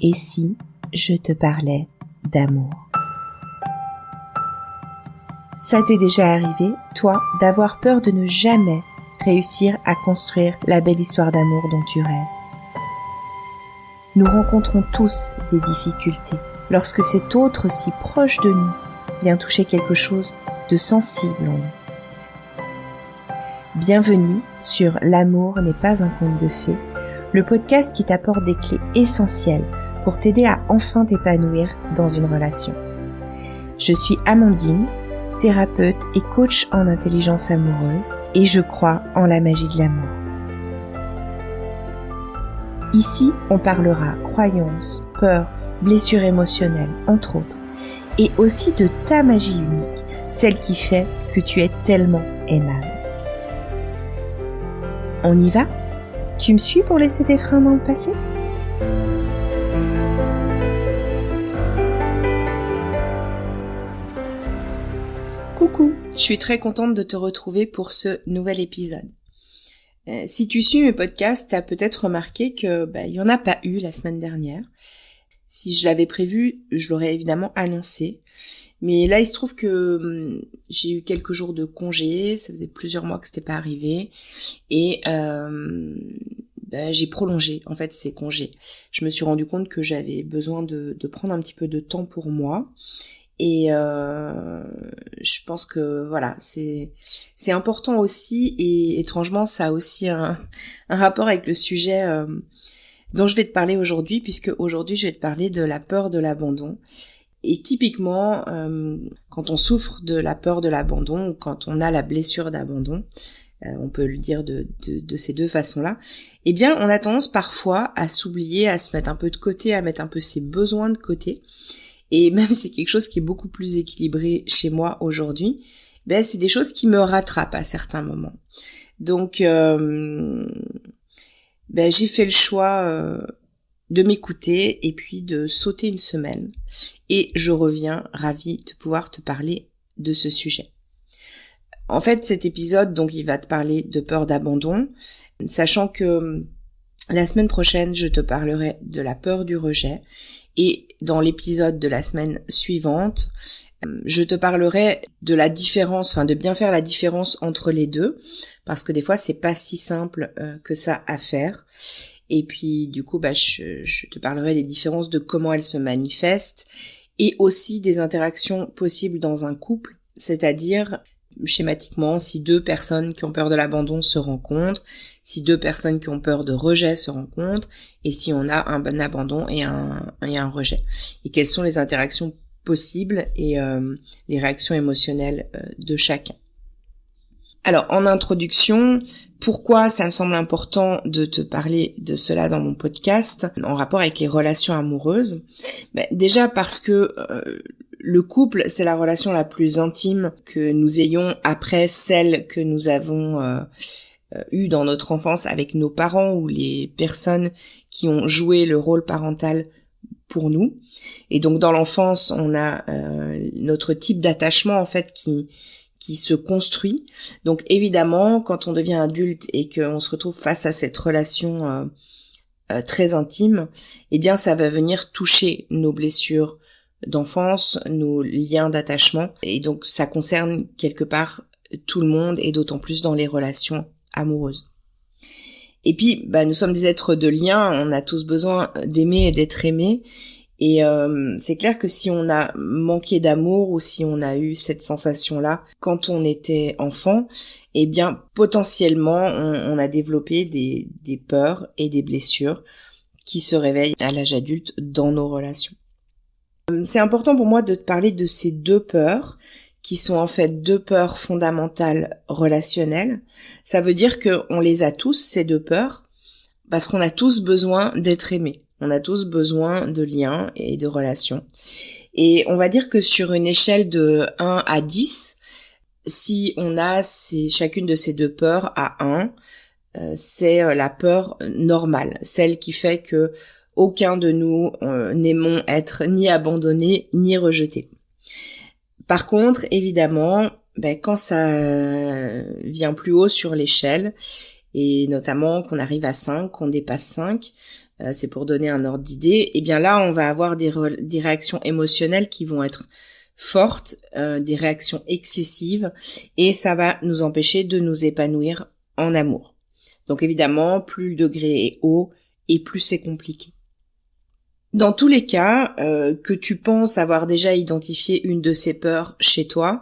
Et si je te parlais d'amour? Ça t'est déjà arrivé, toi, d'avoir peur de ne jamais réussir à construire la belle histoire d'amour dont tu rêves? Nous rencontrons tous des difficultés lorsque cet autre si proche de nous vient toucher quelque chose de sensible en nous. Bienvenue sur L'amour n'est pas un conte de fées, le podcast qui t'apporte des clés essentielles pour t'aider à enfin t'épanouir dans une relation. Je suis Amandine, thérapeute et coach en intelligence amoureuse, et je crois en la magie de l'amour. Ici, on parlera croyances, peurs, blessures émotionnelles, entre autres, et aussi de ta magie unique, celle qui fait que tu es tellement aimable. On y va? Tu me suis pour laisser tes freins dans le passé? Coucou, je suis très contente de te retrouver pour ce nouvel épisode. Si tu suis mes podcasts, tu as peut-être remarqué que il y en a pas eu la semaine dernière. Si je l'avais prévu, je l'aurais évidemment annoncé. Mais là, il se trouve que j'ai eu quelques jours de congé, ça faisait plusieurs mois que c'était pas arrivé, et j'ai prolongé en fait ces congés. Je me suis rendu compte que j'avais besoin de prendre un petit peu de temps pour moi, et je pense que voilà, c'est important aussi, et étrangement ça a aussi un rapport avec le sujet dont je vais te parler aujourd'hui, puisque aujourd'hui je vais te parler de la peur de l'abandon. Et typiquement, quand on souffre de la peur de l'abandon, ou quand on a la blessure d'abandon, on peut le dire de ces deux façons-là, eh bien on a tendance parfois à s'oublier, à se mettre un peu de côté, à mettre un peu ses besoins de côté. Et même si c'est quelque chose qui est beaucoup plus équilibré chez moi aujourd'hui, c'est des choses qui me rattrapent à certains moments. Donc j'ai fait le choix de m'écouter et puis de sauter une semaine. Et je reviens ravie de pouvoir te parler de ce sujet. En fait, cet épisode, donc, il va te parler de peur d'abandon, sachant que la semaine prochaine, je te parlerai de la peur du rejet. Et dans l'épisode de la semaine suivante, je te parlerai de la différence, de bien faire la différence entre les deux, parce que des fois, c'est pas si simple que ça à faire. Et puis du coup, je te parlerai des différences, de comment elles se manifestent, et aussi des interactions possibles dans un couple, c'est-à-dire schématiquement si deux personnes qui ont peur de l'abandon se rencontrent, si deux personnes qui ont peur de rejet se rencontrent, et si on a un bon abandon et un rejet. Et quelles sont les interactions possibles et les réactions émotionnelles de chacun. Alors, en introduction, pourquoi ça me semble important de te parler de cela dans mon podcast, en rapport avec les relations amoureuses? Déjà parce que le couple, c'est la relation la plus intime que nous ayons après celle que nous avons eue dans notre enfance avec nos parents ou les personnes qui ont joué le rôle parental pour nous. Et donc, dans l'enfance, on a notre type d'attachement, en fait, qui se construit. Donc évidemment, quand on devient adulte et qu'on se retrouve face à cette relation très intime, ça va venir toucher nos blessures d'enfance, nos liens d'attachement, et donc ça concerne quelque part tout le monde, et d'autant plus dans les relations amoureuses. Et puis, nous sommes des êtres de lien, on a tous besoin d'aimer et d'être aimés. Et c'est clair que si on a manqué d'amour, ou si on a eu cette sensation-là quand on était enfant, potentiellement on a développé des peurs et des blessures qui se réveillent à l'âge adulte dans nos relations. C'est important pour moi de te parler de ces deux peurs, qui sont en fait deux peurs fondamentales relationnelles. Ça veut dire qu'on les a tous, ces deux peurs, parce qu'on a tous besoin d'être aimés. On a tous besoin de liens et de relations. Et on va dire que sur une échelle de 1 à 10, si on a chacune de ces deux peurs à 1, c'est la peur normale, celle qui fait que aucun de nous n'aimons être ni abandonné ni rejeté. Par contre, évidemment, quand ça vient plus haut sur l'échelle, et notamment qu'on arrive à 5, qu'on dépasse 5, c'est pour donner un ordre d'idée, et bien là on va avoir des réactions émotionnelles qui vont être fortes, des réactions excessives, et ça va nous empêcher de nous épanouir en amour. Donc évidemment, plus le degré est haut et plus c'est compliqué. Dans tous les cas, que tu penses avoir déjà identifié une de ces peurs chez toi,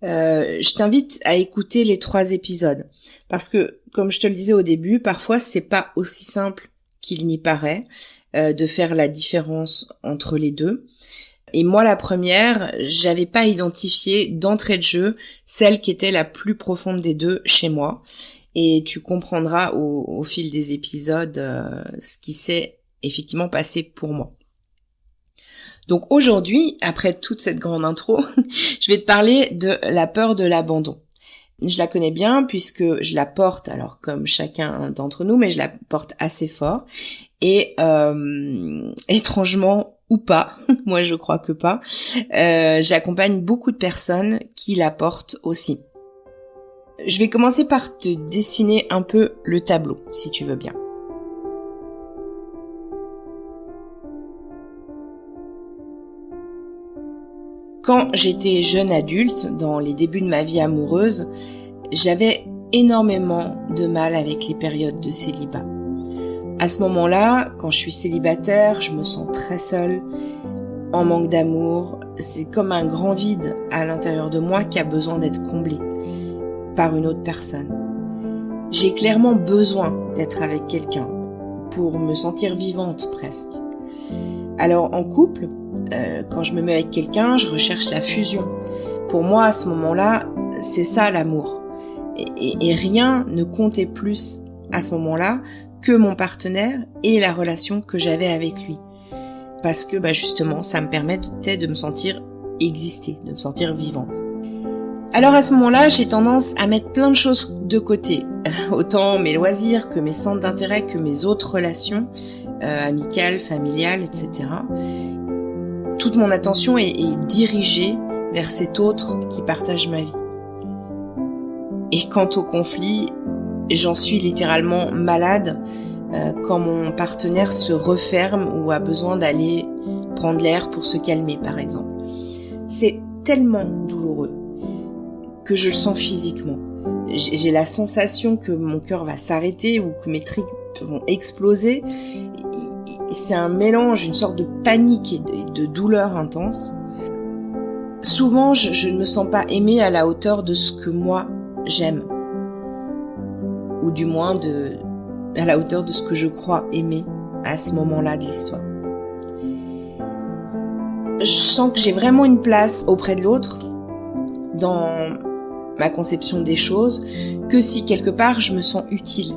je t'invite à écouter les 3 épisodes. Parce que, comme je te le disais au début, parfois c'est pas aussi simple qu'il n'y paraît de faire la différence entre les deux. Et moi, la première, j'avais pas identifié d'entrée de jeu celle qui était la plus profonde des deux chez moi. Et tu comprendras au fil des épisodes ce qui s'est effectivement passé pour moi. Donc aujourd'hui, après toute cette grande intro, je vais te parler de la peur de l'abandon. Je la connais bien puisque je la porte, alors comme chacun d'entre nous, mais je la porte assez fort. Et étrangement ou pas, moi je crois que pas, j'accompagne beaucoup de personnes qui la portent aussi. Je vais commencer par te dessiner un peu le tableau, si tu veux bien. Quand j'étais jeune adulte, dans les débuts de ma vie amoureuse, j'avais énormément de mal avec les périodes de célibat. À ce moment-là, quand je suis célibataire, je me sens très seule, en manque d'amour. C'est comme un grand vide à l'intérieur de moi qui a besoin d'être comblé par une autre personne. J'ai clairement besoin d'être avec quelqu'un pour me sentir vivante presque. Alors en couple, quand je me mets avec quelqu'un, je recherche la fusion. Pour moi, à ce moment-là, c'est ça l'amour. Et rien ne comptait plus à ce moment-là que mon partenaire et la relation que j'avais avec lui. Parce que justement, ça me permettait de me sentir exister, de me sentir vivante. Alors à ce moment-là, j'ai tendance à mettre plein de choses de côté. Autant mes loisirs que mes centres d'intérêt, que mes autres relations, amicales, familiales, etc. Toute mon attention est dirigée vers cet autre qui partage ma vie. Et quant au conflit, j'en suis littéralement malade quand mon partenaire se referme ou a besoin d'aller prendre l'air pour se calmer, par exemple. C'est tellement douloureux que je le sens physiquement. J'ai la sensation que mon cœur va s'arrêter ou que mes tripes vont exploser. C'est un mélange, une sorte de panique et de douleur intense. Souvent, je ne me sens pas aimée à la hauteur de ce que moi, j'aime. Ou du moins à la hauteur de ce que je crois aimer à ce moment-là de l'histoire. Je sens que j'ai vraiment une place auprès de l'autre dans ma conception des choses, que si quelque part je me sens utile.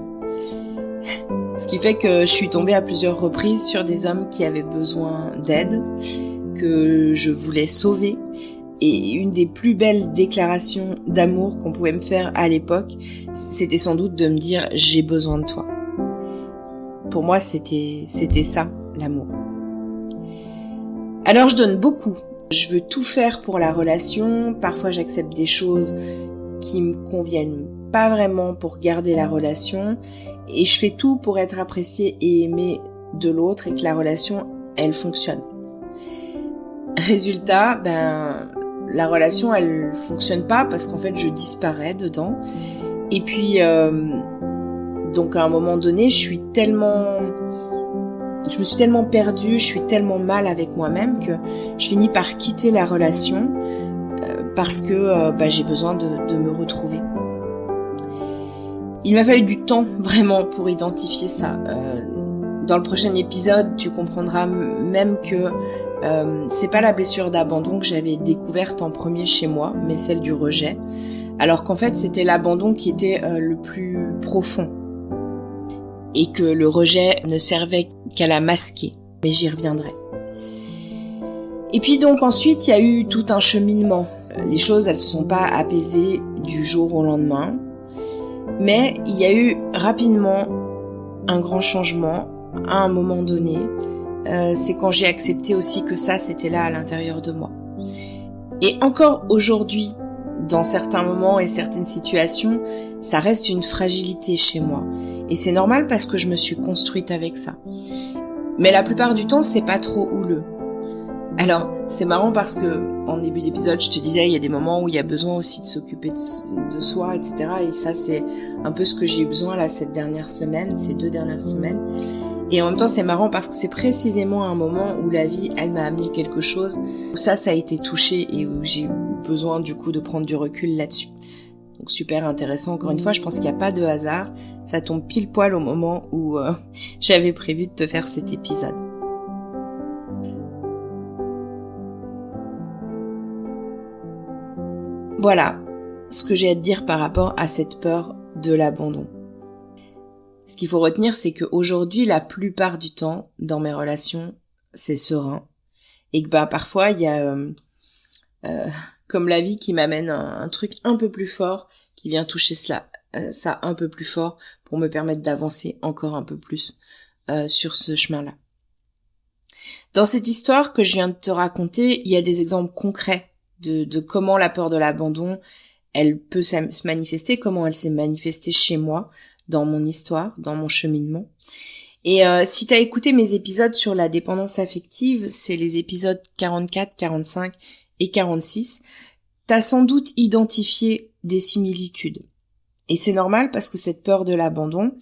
Ce qui fait que je suis tombée à plusieurs reprises sur des hommes qui avaient besoin d'aide, que je voulais sauver. Et une des plus belles déclarations d'amour qu'on pouvait me faire à l'époque, c'était sans doute de me dire « j'ai besoin de toi ». Pour moi, c'était ça, l'amour. Alors je donne beaucoup. Je veux tout faire pour la relation. Parfois j'accepte des choses qui me conviennent pas vraiment pour garder la relation. Et je fais tout pour être appréciée et aimée de l'autre et que la relation, elle fonctionne. Résultat, la relation, elle fonctionne pas parce qu'en fait, je disparais dedans. Et puis, donc à un moment donné, je me suis tellement perdue, je suis tellement mal avec moi-même que je finis par quitter la relation parce que j'ai besoin de me retrouver. Il m'a fallu du temps vraiment pour identifier ça. Dans le prochain épisode, tu comprendras même que c'est pas la blessure d'abandon que j'avais découverte en premier chez moi, mais celle du rejet. Alors qu'en fait, c'était l'abandon qui était le plus profond. Et que le rejet ne servait qu'à la masquer. Mais j'y reviendrai. Et puis donc ensuite, il y a eu tout un cheminement. Les choses, elles se sont pas apaisées du jour au lendemain. Mais il y a eu rapidement un grand changement à un moment donné. C'est quand j'ai accepté aussi que ça, c'était là à l'intérieur de moi. Et encore aujourd'hui, dans certains moments et certaines situations, ça reste une fragilité chez moi. Et c'est normal parce que je me suis construite avec ça. Mais la plupart du temps, c'est pas trop houleux. Alors, c'est marrant parce que en début d'épisode, je te disais, il y a des moments où il y a besoin aussi de s'occuper de soi, etc. Et ça, c'est un peu ce que j'ai eu besoin là ces 2 dernières semaines. Et en même temps, c'est marrant parce que c'est précisément un moment où la vie, elle m'a amené quelque chose, où ça a été touché et où j'ai eu besoin du coup de prendre du recul là-dessus. Donc super intéressant, encore une fois, je pense qu'il n'y a pas de hasard, ça tombe pile poil au moment où j'avais prévu de te faire cet épisode. Voilà ce que j'ai à te dire par rapport à cette peur de l'abandon. Ce qu'il faut retenir, c'est qu'aujourd'hui, la plupart du temps, dans mes relations, c'est serein. Et que parfois, il y a comme la vie qui m'amène un truc un peu plus fort, qui vient toucher ça un peu plus fort pour me permettre d'avancer encore un peu plus sur ce chemin-là. Dans cette histoire que je viens de te raconter, il y a des exemples concrets de comment la peur de l'abandon, elle peut se manifester, comment elle s'est manifestée chez moi, dans mon histoire, dans mon cheminement. Et si tu as écouté mes épisodes sur la dépendance affective, c'est les épisodes 44, 45 et 46, t'as sans doute identifié des similitudes. Et c'est normal parce que cette peur de l'abandon,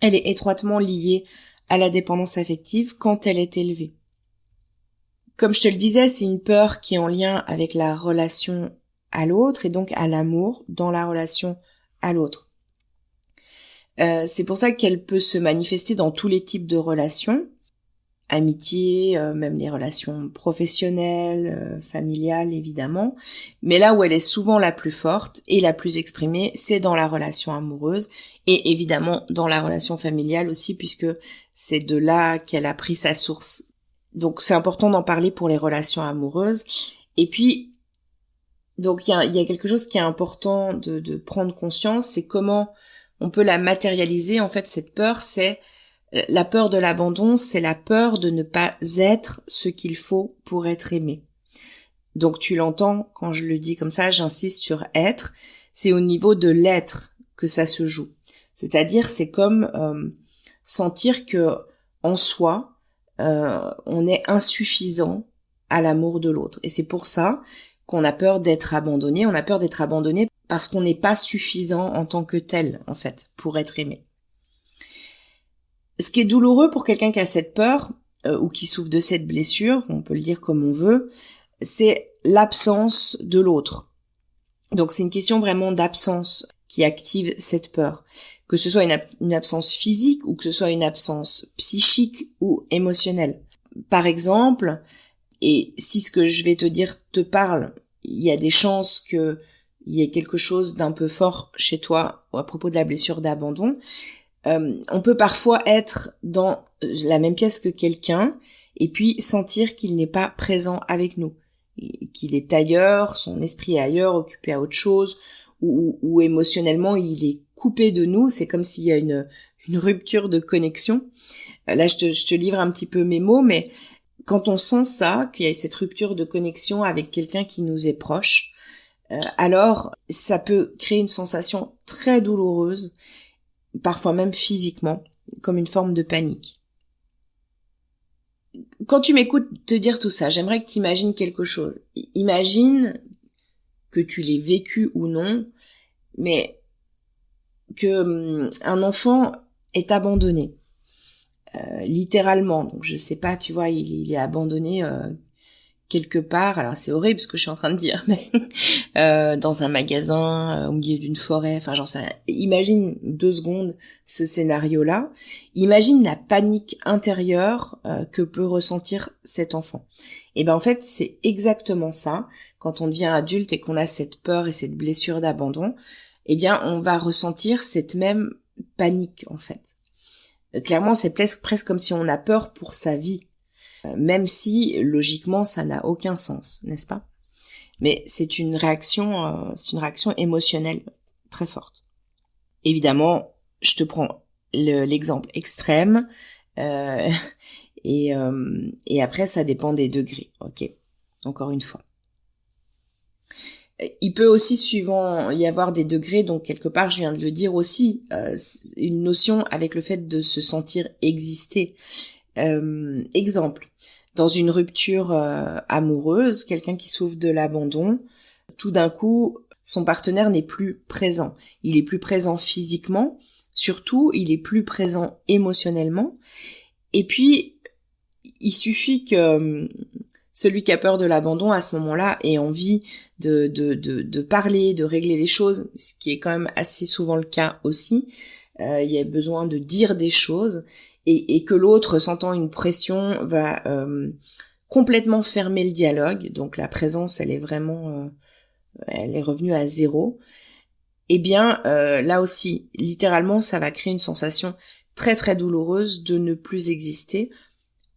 elle est étroitement liée à la dépendance affective quand elle est élevée. Comme je te le disais, c'est une peur qui est en lien avec la relation à l'autre et donc à l'amour dans la relation à l'autre. C'est pour ça qu'elle peut se manifester dans tous les types de relations, amitié, même les relations professionnelles, familiales évidemment, mais là où elle est souvent la plus forte et la plus exprimée, c'est dans la relation amoureuse et évidemment dans la relation familiale aussi puisque c'est de là qu'elle a pris sa source. Donc c'est important d'en parler pour les relations amoureuses. Et puis, donc il y a quelque chose qui est important de prendre conscience, c'est comment on peut la matérialiser. En fait, cette peur, c'est la peur de l'abandon, c'est la peur de ne pas être ce qu'il faut pour être aimé. Donc tu l'entends, quand je le dis comme ça, j'insiste sur être, c'est au niveau de l'être que ça se joue. C'est-à-dire, c'est comme sentir que en soi, on est insuffisant à l'amour de l'autre. Et c'est pour ça qu'on a peur d'être abandonné. On a peur d'être abandonné parce qu'on n'est pas suffisant en tant que tel, en fait, pour être aimé. Ce qui est douloureux pour quelqu'un qui a cette peur, ou qui souffre de cette blessure, on peut le dire comme on veut, c'est l'absence de l'autre. Donc c'est une question vraiment d'absence qui active cette peur. Que ce soit une absence physique ou que ce soit une absence psychique ou émotionnelle. Par exemple, et si ce que je vais te dire te parle, il y a des chances qu'il y ait quelque chose d'un peu fort chez toi à propos de la blessure d'abandon. On peut parfois être dans la même pièce que quelqu'un et puis sentir qu'il n'est pas présent avec nous, qu'il est ailleurs, son esprit est ailleurs, occupé à autre chose, ou émotionnellement il est coupé de nous, c'est comme s'il y a une rupture de connexion. Là je te livre un petit peu mes mots, mais quand on sent ça, qu'il y a cette rupture de connexion avec quelqu'un qui nous est proche, alors ça peut créer une sensation très douloureuse, parfois même physiquement, comme une forme de panique. Quand tu m'écoutes te dire tout ça, j'aimerais que tu imagines quelque chose. Imagine que tu l'aies vécu ou non, mais que un enfant est abandonné, littéralement. Donc je sais pas, tu vois, il est abandonné quelque part. Alors c'est horrible ce que je suis en train de dire, mais dans un magasin, au milieu d'une forêt. Enfin, j'en sais rien. Imagine 2 secondes ce scénario-là. Imagine la panique intérieure que peut ressentir cet enfant. Et ben en fait, c'est exactement ça. Quand on devient adulte et qu'on a cette peur et cette blessure d'abandon, eh bien, on va ressentir cette même panique, en fait. Clairement, c'est presque comme si on a peur pour sa vie. Même si, logiquement, ça n'a aucun sens, n'est-ce pas? Mais c'est une réaction émotionnelle très forte. Évidemment, je te prends l'exemple extrême, et après, ça dépend des degrés, ok? Encore une fois. Il peut aussi suivant y avoir des degrés, donc quelque part je viens de le dire aussi, une notion avec le fait de se sentir exister. Exemple, dans une rupture amoureuse, quelqu'un qui souffre de l'abandon, tout d'un coup, son partenaire n'est plus présent. Il est plus présent physiquement, surtout, il est plus présent émotionnellement. Et puis, il suffit que celui qui a peur de l'abandon, à ce moment-là, ait envie de parler, de régler les choses, ce qui est quand même assez souvent le cas aussi. Il y a besoin de dire des choses, et que l'autre, sentant une pression, va complètement fermer le dialogue. Donc la présence, elle est vraiment... elle est revenue à 0. Eh bien, là aussi, littéralement, ça va créer une sensation très très douloureuse de ne plus exister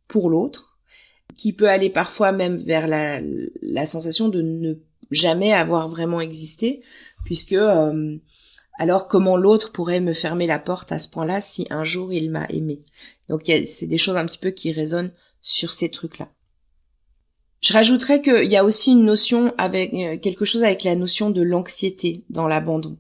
pour l'autre, qui peut aller parfois même vers la sensation de ne jamais avoir vraiment existé, puisque alors comment l'autre pourrait me fermer la porte à ce point-là si un jour il m'a aimé? Donc c'est des choses un petit peu qui résonnent sur ces trucs-là. Je rajouterais qu'il y a aussi une notion avec quelque chose avec la notion de l'anxiété dans l'abandon.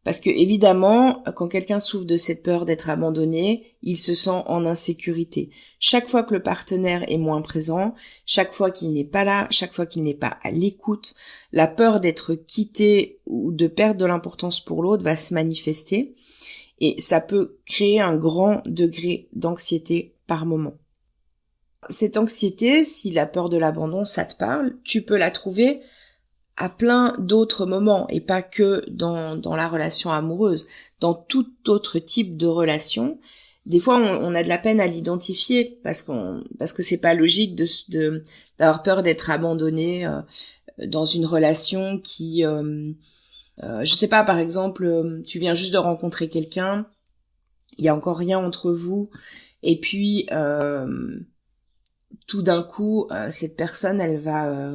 Parce que évidemment, quand quelqu'un souffre de cette peur d'être abandonné, il se sent en insécurité. Chaque fois que le partenaire est moins présent, chaque fois qu'il n'est pas là, chaque fois qu'il n'est pas à l'écoute, la peur d'être quitté ou de perdre de l'importance pour l'autre va se manifester. Et ça peut créer un grand degré d'anxiété par moment. Cette anxiété, si la peur de l'abandon, ça te parle, tu peux la trouver à plein d'autres moments et pas que dans la relation amoureuse, dans tout autre type de relation. Des fois, on a de la peine à l'identifier parce que c'est pas logique d'avoir peur d'être abandonné dans une relation qui, je sais pas, par exemple, tu viens juste de rencontrer quelqu'un, il y a encore rien entre vous, et puis tout d'un coup, cette personne, elle va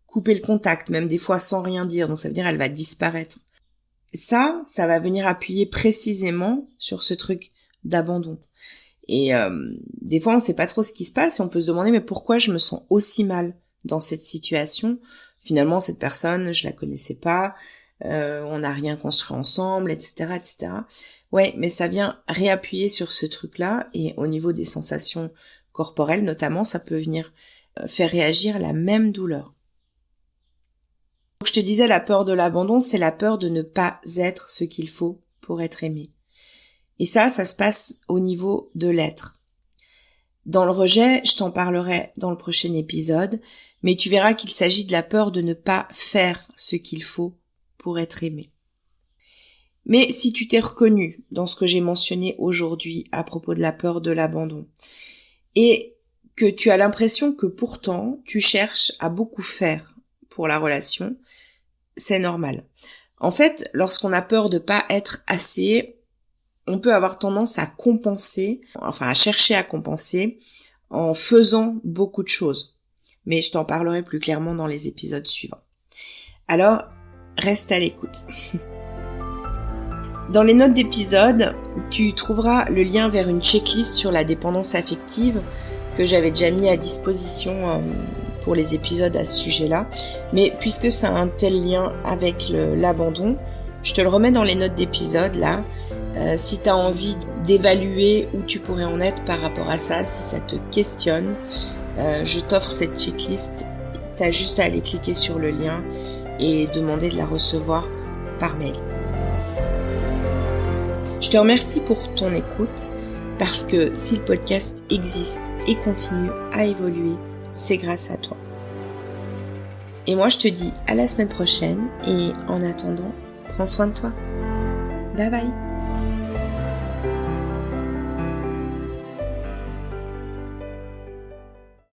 couper le contact, même des fois sans rien dire, donc ça veut dire elle va disparaître. Ça va venir appuyer précisément sur ce truc d'abandon. Et des fois, on sait pas trop ce qui se passe et on peut se demander mais pourquoi je me sens aussi mal dans cette situation? Finalement, cette personne, je la connaissais pas, on n'a rien construit ensemble, etc., etc. Ouais, mais ça vient réappuyer sur ce truc-là et au niveau des sensations corporelles, notamment, ça peut venir faire réagir la même douleur. Donc, je te disais, la peur de l'abandon, c'est la peur de ne pas être ce qu'il faut pour être aimé. Et ça se passe au niveau de l'être. Dans le rejet, je t'en parlerai dans le prochain épisode, mais tu verras qu'il s'agit de la peur de ne pas faire ce qu'il faut pour être aimé. Mais si tu t'es reconnu dans ce que j'ai mentionné aujourd'hui à propos de la peur de l'abandon, et que tu as l'impression que pourtant tu cherches à beaucoup faire pour la relation, c'est normal. En fait, lorsqu'on a peur de pas être assez, on peut avoir tendance à compenser, enfin à chercher à compenser en faisant beaucoup de choses. Mais je t'en parlerai plus clairement dans les épisodes suivants. Alors, reste à l'écoute. Dans les notes d'épisode, tu trouveras le lien vers une checklist sur la dépendance affective que j'avais déjà mis à disposition pour les épisodes à ce sujet-là. Mais puisque ça a un tel lien avec l'abandon, je te le remets dans les notes d'épisode là. Si tu as envie d'évaluer où tu pourrais en être par rapport à ça, si ça te questionne, je t'offre cette checklist. Tu as juste à aller cliquer sur le lien et demander de la recevoir par mail. Je te remercie pour ton écoute parce que si le podcast existe et continue à évoluer, c'est grâce à toi. Et moi, je te dis à la semaine prochaine et en attendant, prends soin de toi. Bye bye.